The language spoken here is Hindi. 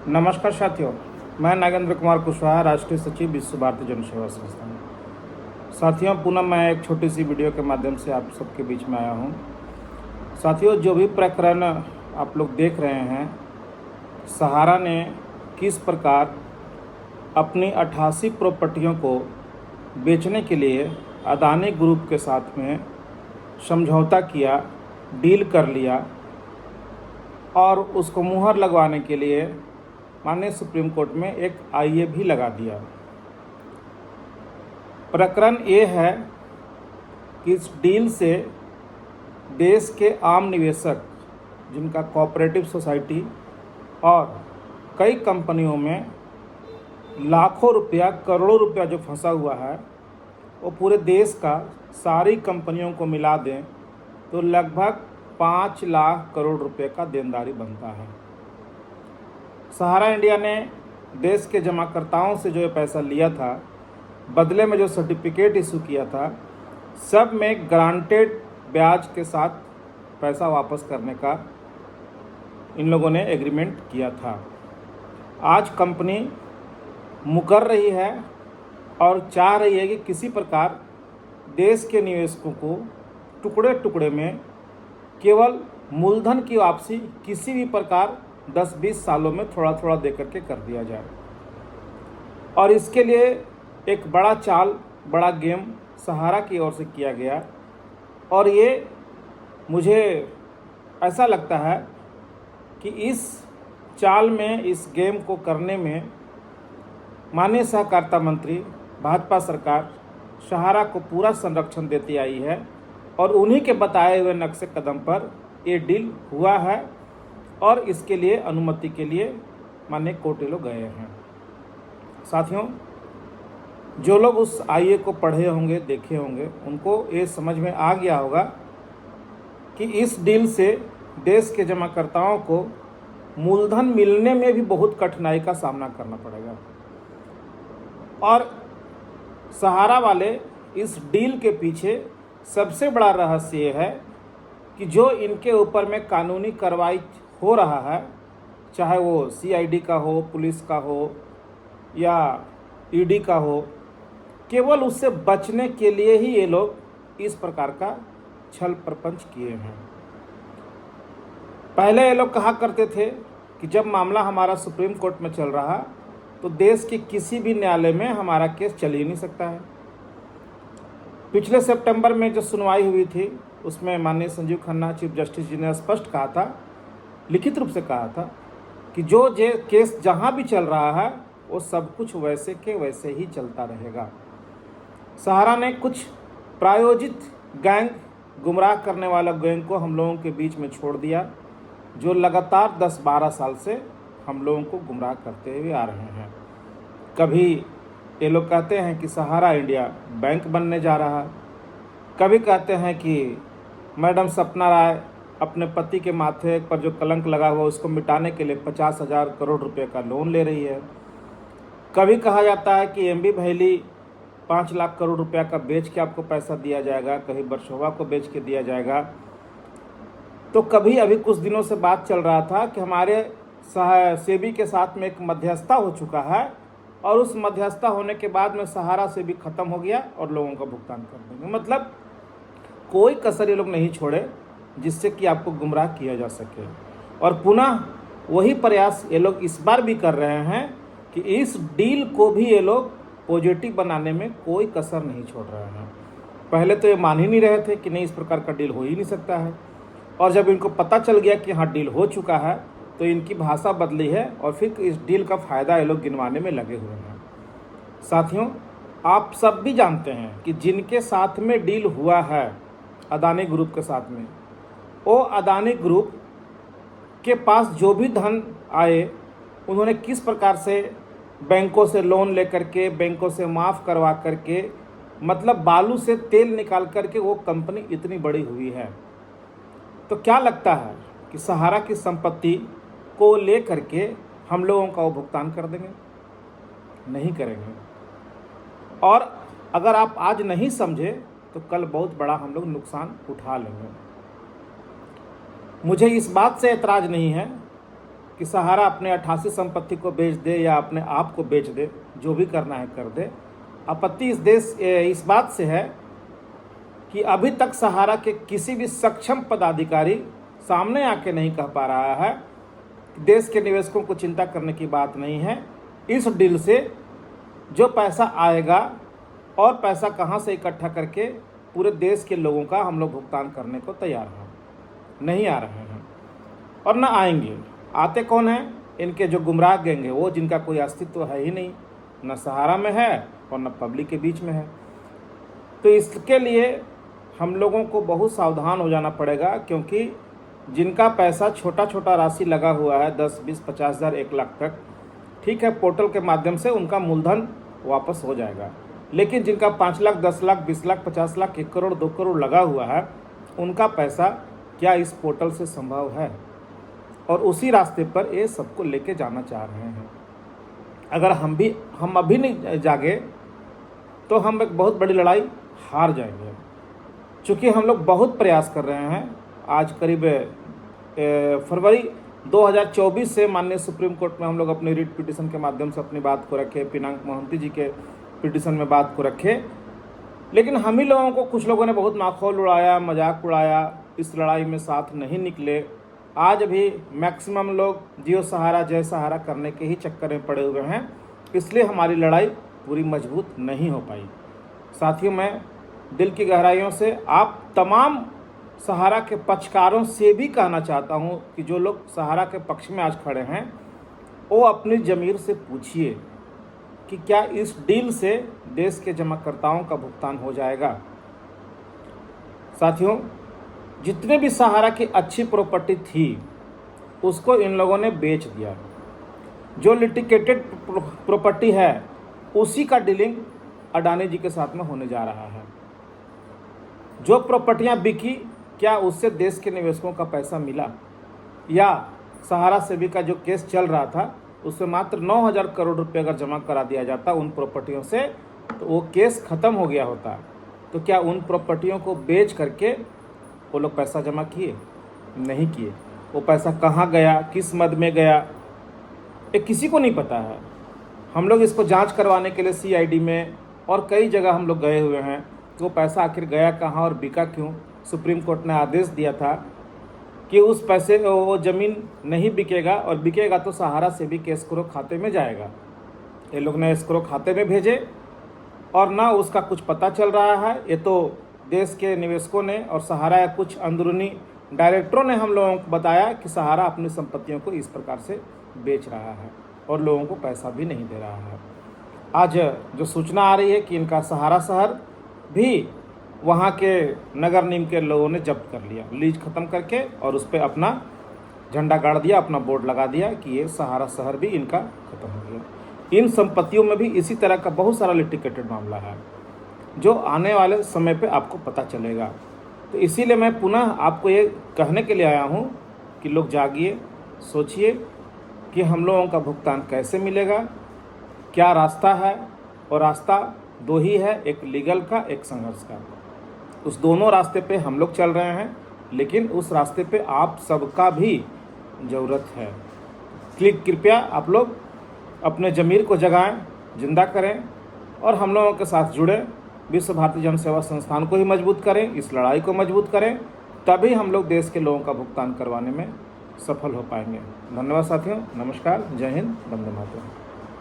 नमस्कार साथियों, मैं नागेंद्र कुमार कुशवाहा, राष्ट्रीय सचिव विश्व भारती जन सेवा संस्थान। साथियों, पुनः मैं एक छोटी सी वीडियो के माध्यम से आप सबके बीच में आया हूं। साथियों, जो भी प्रकरण आप लोग देख रहे हैं, सहारा ने किस प्रकार अपनी 88 प्रॉपर्टियों को बेचने के लिए अदानी ग्रुप के साथ में समझौता किया, डील कर लिया और उसको मुहर लगवाने के लिए माननीय सुप्रीम कोर्ट में एक आईए भी लगा दिया। प्रकरण ये है कि इस डील से देश के आम निवेशक, जिनका कोऑपरेटिव सोसाइटी और कई कंपनियों में लाखों रुपया, करोड़ों रुपया जो फंसा हुआ है, वो पूरे देश का सारी कंपनियों को मिला दें तो लगभग 5 लाख करोड़ रुपए का देनदारी बनता है। सहारा इंडिया ने देश के जमाकर्ताओं से जो ये पैसा लिया था, बदले में जो सर्टिफिकेट इशू किया था, सब में गारंटेड ब्याज के साथ पैसा वापस करने का इन लोगों ने एग्रीमेंट किया था। आज कंपनी मुकर रही है और चाह रही है कि किसी प्रकार देश के निवेशकों को टुकड़े टुकड़े में केवल मूलधन की वापसी किसी भी प्रकार 10-20 सालों में थोड़ा थोड़ा दे करके कर दिया जाए। और इसके लिए एक बड़ा चाल, बड़ा गेम सहारा की ओर से किया गया। और ये मुझे ऐसा लगता है कि इस चाल में, इस गेम को करने में माननीय सहकारिता मंत्री, भाजपा सरकार सहारा को पूरा संरक्षण देती आई है और उन्हीं के बताए हुए नक्शे कदम पर ये डील हुआ है और इसके लिए अनुमति के लिए माननीय कोर्ट लोग गए हैं। साथियों, जो लोग उस आईए को पढ़े होंगे, देखे होंगे, उनको ये समझ में आ गया होगा कि इस डील से देश के जमाकर्ताओं को मूलधन मिलने में भी बहुत कठिनाई का सामना करना पड़ेगा। और सहारा वाले इस डील के पीछे सबसे बड़ा रहस्य ये है कि जो इनके ऊपर में कानूनी कार्रवाई हो रहा है, चाहे वो सीआईडी का हो, पुलिस का हो या ईडी का हो, केवल उससे बचने के लिए ही ये लोग इस प्रकार का छल प्रपंच किए हैं। पहले ये लोग कहा करते थे कि जब मामला हमारा सुप्रीम कोर्ट में चल रहा तो देश के किसी भी न्यायालय में हमारा केस चल ही नहीं सकता है। पिछले सितंबर में जो सुनवाई हुई थी, उसमें माननीय Sanjeev Khanna chief justice G ने स्पष्ट कहा था, लिखित रूप से कहा था कि जो केस जहां भी चल रहा है वो सब कुछ वैसे के वैसे ही चलता रहेगा। सहारा ने कुछ प्रायोजित गैंग, गुमराह करने वाला गैंग को हम लोगों के बीच में छोड़ दिया, जो लगातार 10-12 साल से हम लोगों को गुमराह करते हुए आ रहे हैं। कभी ये लोग कहते हैं कि सहारा इंडिया बैंक बनने जा रहा है, कभी कहते हैं कि मैडम सपना राय अपने पति के माथे पर जो कलंक लगा हुआ उसको मिटाने के लिए 50,000 करोड़ रुपए का लोन ले रही है। कभी कहा जाता है कि एमबी वैली 5 लाख करोड़ रुपया का बेच के आपको पैसा दिया जाएगा, कहीं वर्सोवा को बेच के दिया जाएगा। तो कभी अभी कुछ दिनों से बात चल रहा था कि हमारे सेबी के साथ में एक मध्यस्थता हो चुका है और उस मध्यस्थता होने के बाद में सहारा से भी ख़त्म हो गया और लोगों का भुगतान कर देंगे। मतलब कोई कसर ये लोग नहीं छोड़े जिससे कि आपको गुमराह किया जा सके। और पुनः वही प्रयास ये लोग इस बार भी कर रहे हैं कि इस डील को भी ये लोग पॉजिटिव बनाने में कोई कसर नहीं छोड़ रहे हैं। पहले तो ये मान ही नहीं रहे थे कि नहीं, इस प्रकार का डील हो ही नहीं सकता है, और जब इनको पता चल गया कि हाँ डील हो चुका है तो इनकी भाषा बदली है और फिर इस डील का फ़ायदा ये लोग गिनवाने में लगे हुए हैं। साथियों, आप सब भी जानते हैं कि जिनके साथ में डील हुआ है अदानी ग्रुप के साथ में, वो अदानी ग्रुप के पास जो भी धन आए, उन्होंने किस प्रकार से बैंकों से लोन लेकर के, बैंकों से माफ़ करवा करके, मतलब बालू से तेल निकाल करके वो कंपनी इतनी बड़ी हुई है। तो क्या लगता है कि सहारा की संपत्ति को ले करके हम लोगों का वो भुगतान कर देंगे? नहीं करेंगे। और अगर आप आज नहीं समझे तो कल बहुत बड़ा हम लोग नुकसान उठा लेंगे। मुझे इस बात से ऐतराज़ नहीं है कि सहारा अपने 88 संपत्ति को बेच दे या अपने आप को बेच दे, जो भी करना है कर दे। आपत्ति इस बात से है कि अभी तक सहारा के किसी भी सक्षम पदाधिकारी सामने आके नहीं कह पा रहा है कि देश के निवेशकों को चिंता करने की बात नहीं है। इस डील से जो पैसा आएगा और पैसा कहाँ से इकट्ठा करके पूरे देश के लोगों का हम लोग भुगतान करने को तैयार हैं, नहीं आ रहे हैं और न आएंगे। आते कौन हैं? इनके जो गुमराह गैंग है, वो जिनका कोई अस्तित्व है ही नहीं, न सहारा में है और न पब्लिक के बीच में है। तो इसके लिए हम लोगों को बहुत सावधान हो जाना पड़ेगा, क्योंकि जिनका पैसा छोटा छोटा राशि लगा हुआ है 10, 20, 50 हज़ार, 1 लाख तक, ठीक है, पोर्टल के माध्यम से उनका मूलधन वापस हो जाएगा। लेकिन जिनका 5 लाख, 10 लाख, 20 लाख, 50 लाख, 1 करोड़, 2 करोड़ लगा हुआ है, उनका पैसा क्या इस पोर्टल से संभव है? और उसी रास्ते पर ये सबको लेके जाना चाह रहे हैं। अगर हम अभी नहीं जागे तो हम एक बहुत बड़ी लड़ाई हार जाएंगे। चूँकि हम लोग बहुत प्रयास कर रहे हैं। आज करीब फरवरी 2024 से माननीय सुप्रीम कोर्ट में हम लोग अपनी रिट पिटीशन के माध्यम से अपनी बात को रखे, पिनाक मोहंती जी के पिटीशन में बात को रखे, लेकिन हम ही लोगों को कुछ लोगों ने बहुत माखौल उड़ाया, मजाक उड़ाया, इस लड़ाई में साथ नहीं निकले। आज भी मैक्सिमम लोग जियो सहारा जय सहारा करने के ही चक्कर में पड़े हुए हैं, इसलिए हमारी लड़ाई पूरी मजबूत नहीं हो पाई। साथियों, मैं दिल की गहराइयों से आप तमाम सहारा के पक्षकारों से भी कहना चाहता हूं कि जो लोग सहारा के पक्ष में आज खड़े हैं, वो अपनी ज़मीर से पूछिए कि क्या इस डील से देश के जमाकर्ताओं का भुगतान हो जाएगा। साथियों, जितने भी सहारा की अच्छी प्रॉपर्टी थी उसको इन लोगों ने बेच दिया। जो लिटिगेटेड प्रॉपर्टी है उसी का डीलिंग अडानी जी के साथ में होने जा रहा है। जो प्रॉपर्टियां बिकी, क्या उससे देश के निवेशकों का पैसा मिला? या सहारा सेबी का जो केस चल रहा था उससे मात्र 9,000 करोड़ रुपए अगर जमा करा दिया जाता उन प्रॉपर्टियों से, तो वो केस ख़त्म हो गया होता। तो क्या उन प्रॉपर्टियों को बेच करके वो लोग पैसा जमा किए? नहीं किए। वो पैसा कहाँ गया, किस मद में गया, ये किसी को नहीं पता है। हम लोग इसको जांच करवाने के लिए CID में और कई जगह हम लोग गए हुए हैं कि वो पैसा आखिर गया कहाँ और बिका क्यों। सुप्रीम कोर्ट ने आदेश दिया था कि उस पैसे वो ज़मीन नहीं बिकेगा, और बिकेगा तो सहारा से भी के एस्क्रो खाते में जाएगा। ये लोग ने एस्क्रो खाते में भेजे और ना उसका कुछ पता चल रहा है। ये तो देश के निवेशकों ने और सहारा या कुछ अंदरूनी डायरेक्टरों ने हम लोगों को बताया कि सहारा अपनी संपत्तियों को इस प्रकार से बेच रहा है और लोगों को पैसा भी नहीं दे रहा है। आज जो सूचना आ रही है कि इनका सहारा शहर भी वहाँ के नगर निगम के लोगों ने जब्त कर लिया, लीज ख़त्म करके, और उस पर अपना झंडा गाड़ दिया, अपना बोर्ड लगा दिया कि ये सहारा शहर भी इनका ख़त्म हो गया। इन संपत्तियों में भी इसी तरह का बहुत सारा लिटिगेटेड मामला है जो आने वाले समय पे आपको पता चलेगा। तो इसीलिए मैं पुनः आपको ये कहने के लिए आया हूँ कि लोग जागिए, सोचिए कि हम लोगों का भुगतान कैसे मिलेगा, क्या रास्ता है। और रास्ता दो ही है, एक लीगल का, एक संघर्ष का। उस दोनों रास्ते पे हम लोग चल रहे हैं, लेकिन उस रास्ते पे आप सबका भी ज़रूरत है। कृपया आप लोग अपने ज़मीर को जगाएं, जिंदा करें और हम लोगों के साथ जुड़े, विश्व भारती जन सेवा संस्थान को ही मजबूत करें, इस लड़ाई को मजबूत करें, तभी हम लोग देश के लोगों का भुगतान करवाने में सफल हो पाएंगे। धन्यवाद साथियों, नमस्कार, जय हिंद, वंदे मातरम।